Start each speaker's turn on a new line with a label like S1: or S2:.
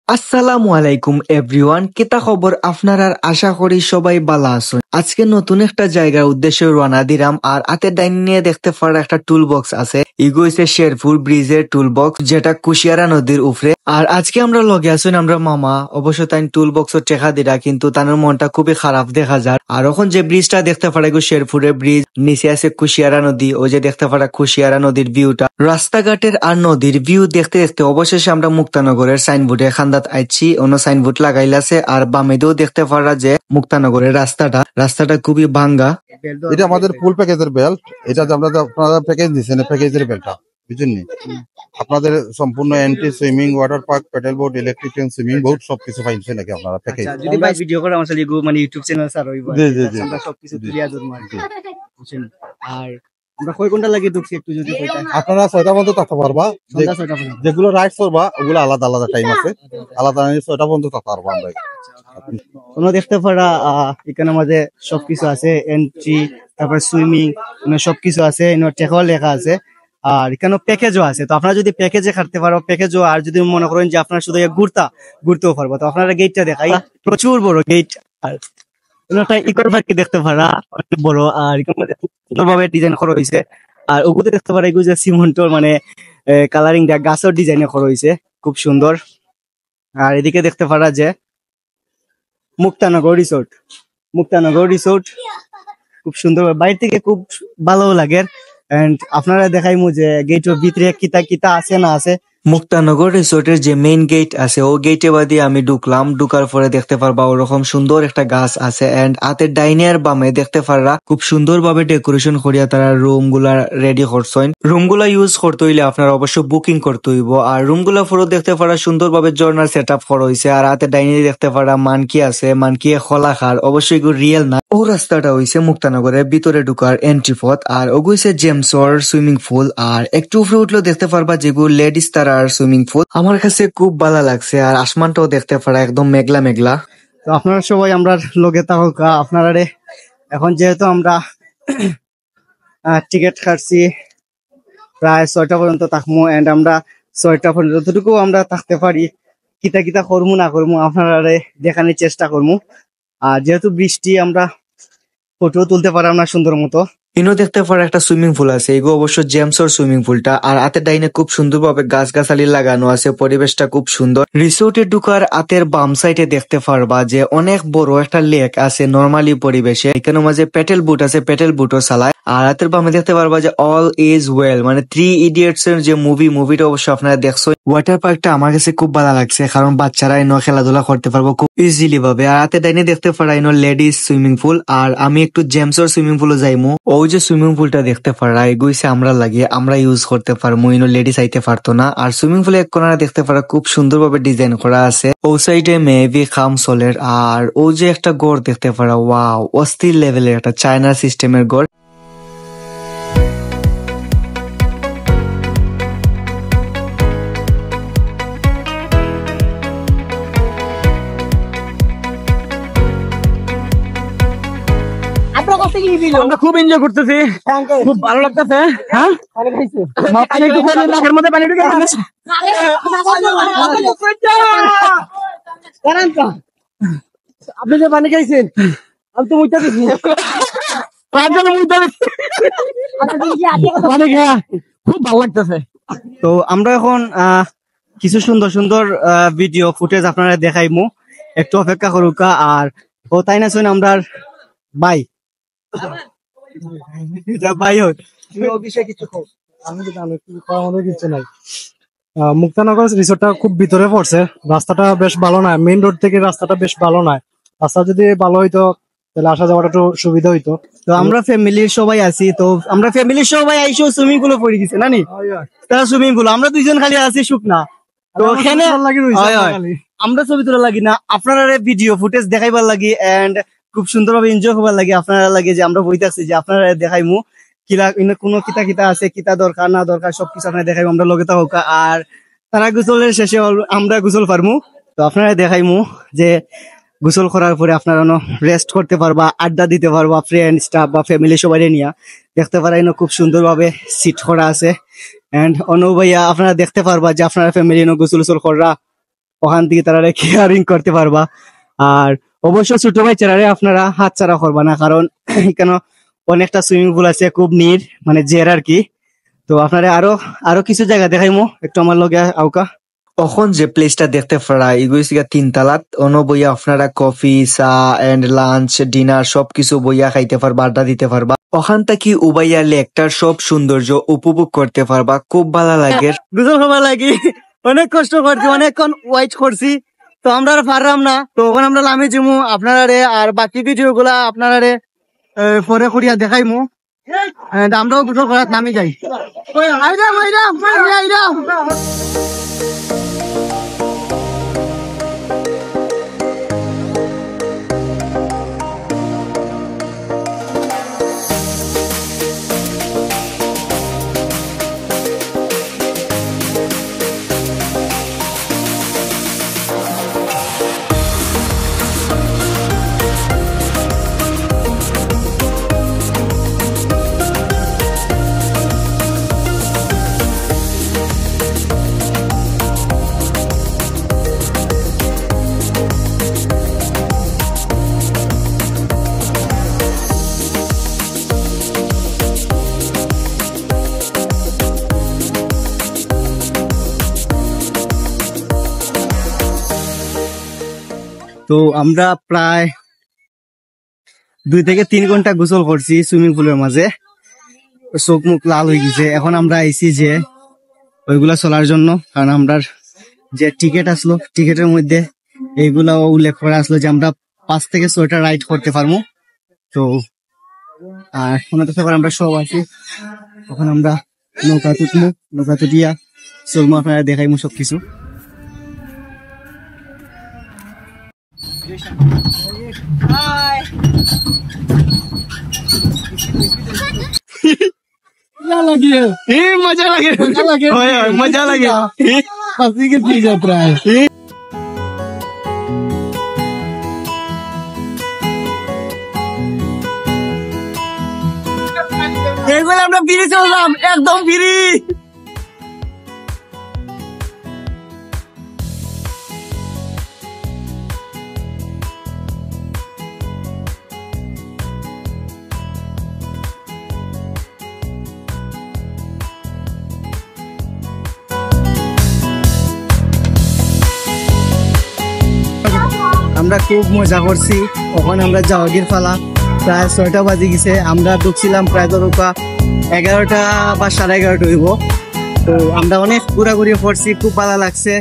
S1: আসসালামু আলাইকুম এভরিওয়ান, কেতা খবর আপনারা? আশা করি সবাই ভালো আছেন। আজকে নতুন একটা জায়গার উদ্দেশ্যে রওনা দিলাম। আর হাতে ডাইন নিয়ে দেখতে পারা একটা টুল বক্স আছে, ইগো হইছে শেরপুর ব্রিজের টুল বক্স, যেটা কুশিয়ারা নদীর উপরে। আর আজকে আমরা লগে আছেন আমরা মামা, অবশ্য তাই টুল বক্সের টেকা দিরা, কিন্তু তার মনটা খুবই খারাপ দেখা যায়। আর এখন যে ব্রিজটা দেখতে পারা গো শেরপুরের ব্রিজ, নিচে আছে কুশিয়ারা নদী, ওই যে দেখতে পারা কুশিয়ারা নদীর ভিউটা, রাস্তাঘাটের আর নদীর ভিউ দেখতে দেখতে অবশেষে আমরা মুক্তানগরের সাইনবোর্ডে খান্দাত আইছি। অন্য সাইনবোর্ড লাগাইলাছে আর বামেদেও দেখতে পারা যে মুক্তানগরের রাস্তাটা খুবই ভাঙ্গা।
S2: এটা আমাদের ফুল প্যাকেজের বেল্ট। এটা যে আপনারা প্যাকেজ দিচ্ছেন, প্যাকেজের বেল্টটা বুঝছেন নি? আপনাদের সম্পূর্ণ entry, swimming, water park, pedal board, electric swimming board সবকিছু পাইছেন নাকি আপনারা প্যাকেজ?
S3: যদি ভাই ভিডিও করে আমার সাথে মানে ইউটিউব চ্যানেল স্যার হইব,
S2: জি জি জি
S3: আমরা সবকিছু ক্লিয়ার করব আর কি, বুঝছেন? আর আমরা কয় ঘন্টা লাগে ঢুকছি একটু যদি কইতা।
S2: আপনারা 6টা পর্যন্ত থাকতে পারবা,
S3: সন্ধ্যা 6টা পর্যন্ত।
S2: যেগুলো রাইডস করবা ওগুলো আলাদা আলাদা টাইম আছে, আলাদা 6টা পর্যন্ত থাকতে পারবা আমরা।
S3: তোমরা দেখতে পারা এখানে আমাদের সবকিছু আছে, এন্ট্রি, তারপর সুইমিং, মানে সবকিছু আছে, টেকাও লেখা আছে। আর এখানে প্যাকেজও আছে, তো আপনারা যদি প্যাকেজে খাটতে পারো প্যাকেজও, আর যদি মনে করেন যে আপনারা শুধু ঘুরতেও পারবো, তো আপনারা গেটটা দেখাই, প্রচুর বড় গেট। আর একটা ইকোর পার্কে দেখতে পারা অনেক বড়, আর সুন্দরভাবে ডিজাইন করা হয়েছে। আর ওগুলো দেখতে পারা এগুলো যে সিমেন্টর মানে কালারিং গাছের ডিজাইনে করা হয়েছে, খুব সুন্দর। আর এদিকে দেখতে পারা যে মুক্তানগর রিসোর্ট খুব সুন্দর, বাইরে থেকে খুব ভালো লাগে। এন্ড আপনারা দেখাইমু যে গেটের ভিতরে কিতা কিতা আছে না আছে।
S1: মুক্তানগর রিসোর্টের যে মেইন গেট আছে, ও গেটে বাদে আমি ঢুকলাম। ঢুকার পরে দেখতে পারবা ওরকম সুন্দর একটা গাছ আছে। এন্ড হাতের ডাইনে আর বামে দেখতে পাররা খুব সুন্দর ভাবে ডেকোরেশন করিয়া তারা রুম গুলা রেডি করছেন। রুম গুলা ইউজ করতে হইলে আপনারা অবশ্য বুকিং করতে হইব। আর রুম গুলা পুরো দেখতে পারা সুন্দর ভাবে ঝর্ণার সেট আপ করা হয়েছে। আর হাতের ডাইনে দেখতে পারা মানকি আছে, মানকি খোলাখার, অবশ্যই এগুলো রিয়েল না। ও রাস্তাটা হইছে মুক্তানগরের ভিতরে ঢুকার এন্ট্রি পথ। আর ওগুইছে জেমসর সুইমিং পুল। আর একটু উপরে উঠলেও দেখতে পারবা যেগুলো লেডিস তারা সুইমিং পুল। আমার কাছে খুব ভালো লাগছে। আর আসমানটাও দেখতে পারা একদম মেঘলা মেঘলা।
S3: তো আপনারা সবাই আমরা লগে থাকা আপনারা এখন যেহেতু আমরা টিকিট কাটছি প্রায় 6টা পর্যন্ত থাকবো, এন্ড আমরা 6টা পর্যন্ত যতটুকু আমরা থাকতে পারি কিতা কিতা করবো না করবো আপনারা দেখানোর চেষ্টা করবো। আর যেহেতু বৃষ্টি আমরা ফটো তুলতে পারলাম না সুন্দর মতো।
S1: ইনো দেখতে পারা একটা সুইমিং পুল আছে, এগো অবশ্য জেমসর সুইমিং পুলটা। আর হাতের ডাইনে খুব সুন্দর ভাবে গাছ গাছালি লাগানো আছে, পরিবেশটা খুব সুন্দর। রিসোর্টে ঢুকার হাতের বাম সাইডে দেখতে পারবা যে অনেক বড় একটা লেক আছে নরমালি পরিবেশে। এখানে মাঝে পেটেল বুট আছে, পেটেল বুটও চালায়। আর হাতের বামে দেখতে পারবা যে অল ইজ ওয়েল, মানে 3 ইডিয়টস এর যে মুভিটা অবশ্য আপনারা দেখছো। ওয়াটার পার্কটা আমার কাছে খুব ভালো লাগছে, কারণ বাচ্চারা এনে খেলাধুলা করতে পারবো খুব ইজিলি ভাবে। আর হাতে ডাইনে দেখতে পারা এনো লেডিস সুইমিং পুল। আর আমি একটু জেমসর সুইমিং পুলে যাইমু। ওই যে সুইমিং পুলটা দেখতে পারা এগুইছে আমরা লাগিয়ে আমরা ইউজ করতে পারবো, ইনো লেডিস আইতে পারতো না। আর সুইমিং পুলে এক কোনারে দেখতে পারা খুব সুন্দর ভাবে ডিজাইন করা আছে। ও সাইডে মেবি খাম চলের। আর ও যে একটা গড় দেখতে পারা, ওয়াও, অস্থির লেভেলের একটা চায়না সিস্টেমের গড়।
S4: আমরা খুব এনজয় করতেছি, খুব ভালো লাগতেছে। হ্যাঁ, নাকের মধ্যে পানি ঢুকে আপনি যে পানি খাইছেন, আমি তো মুইতা দিচ্ছি পানি খেয়া খুব ভালো লাগতেছে।
S3: তো আমরা এখন কিছু সুন্দর সুন্দর ভিডিও ফুটেজ আপনারা দেখাইমু, একটু অপেক্ষা করুকা। আর ও তাই না শুন আমরা বাই
S5: মুক্তানগর রিসোর্টটা খুব ভিতরে পড়ছে, রাস্তাটা বেশ ভালো নয়, মেইন রোড থেকে রাস্তাটা বেশ ভালো নয়। রাস্তা যদি ভালো হইতো তাহলে আসা যাওয়াটা একটু সুবিধা হইতো।
S3: তো আমরা ফ্যামিলির সবাই আছি, তো আমরা ফ্যামিলির সবাই আইসো সুইমিং পুলে পড়ে গেছে নানি, তারা সুইমিং পুল, আমরা দুইজন খালি আছি শুকনা। তো এখানে আমরা ছবি তোলা লাগি না, আপনারা ভিডিও ফুটেজ দেখাইবার লাগি এন্ড খুব সুন্দরভাবে এনজয় করবার লাগে আপনারা লাগে যে আমরা বইতে আছি যে আপনারা দেখাইমু কিলা কোনো কিতা কিতা আছে, কিতা দরকার না দরকার সবকিছু আপনারা দেখাইমু, আমরা লগে থাকুক। আর তারা গোসলের শেষে আমরা গোসল পারমু, তো আপনারা দেখাইমু যে গোসল করার পরে আপনারা রেস্ট করতে পারবা, আড্ডা দিতে পারবা ফ্রেন্ড স্টাফ বা ফ্যামিলি সবাই নিয়ে। দেখতে পারেন খুব সুন্দরভাবে সিট করা আছে। এন্ড অনু ভাইয়া আপনারা দেখতে পারবা যে আপনারা ফ্যামিলি গোসল করা ওখান থেকে তারা কেয়ারিং করতে পারবা। আর অবশ্য ছোট বাচ্চারা আপনারা হাত ছাড়া করবা না, কারণ এখানে অনেকটা সুইমিং পুল আছে, খুব নির মানে জের আর কি। তো আপনারা আরো কিছু জায়গা দেখাইমো, একটু আমার লগে আউকা।
S1: এখন যে প্লেসটা দেখতে পারা এগুলো 3 তালাত, অন বইয়া আপনারা কফি, চা এন্ড লাঞ্চ, ডিনার সবকিছু বইয়া খাইতে পারবা, আড্ডা দিতে পারবা। ওখান থেকে উবাইয়া লেকটার সব সৌন্দর্য উপভোগ করতে পারবা, খুব ভালো লাগে।
S3: গোসল খাবার লাগি অনেক কষ্ট করছি, অনেকক্ষণ ওয়েট করছি, তো আমরা আর পারলাম না। তো ওখানে আমরা নামে যাবো আপনারা, আর বাকি ভিডিও গুলা আপনারা পরে করিয়া দেখাইমু। আমরাও গোসল করার নামে যাই। তো আমরা প্রায় 2 থেকে 3 ঘন্টা গোসল করছি সুইমিং পুলের মাঝে, চোখ মুখ লাল হয়ে গেছে। এখন আমরা আইছি যে ওইগুলা চলার জন্য, কারণ আমরা যে টিকিট আসলো টিকিটের মধ্যে এইগুলা উল্লেখ করা আসলো যে আমরা 5 থেকে 6টা রাইড করতে পারবো। তো আর আমরা সব আছি, তখন আমরা নৌকা তুটমু, নৌকা তুটিয়া চলমু, আপনারা দেখাইমু সবকিছু। মজা লাগে মজা লাগে প্রায়। এইগুলো আমরা ফিরে চললাম, একদম ফিরি। আমরা খুব মজা করছি। ওখানে আমরা যাওয়াগির ফালা প্রায় 6টা বাজে গেছে, আমরা ঢুকছিলাম প্রায় ধরুকা 11টা বা 11:30 হইব। তো আমরা অনেক ঘোরাঘুরি করছি, খুব ভালো লাগছে।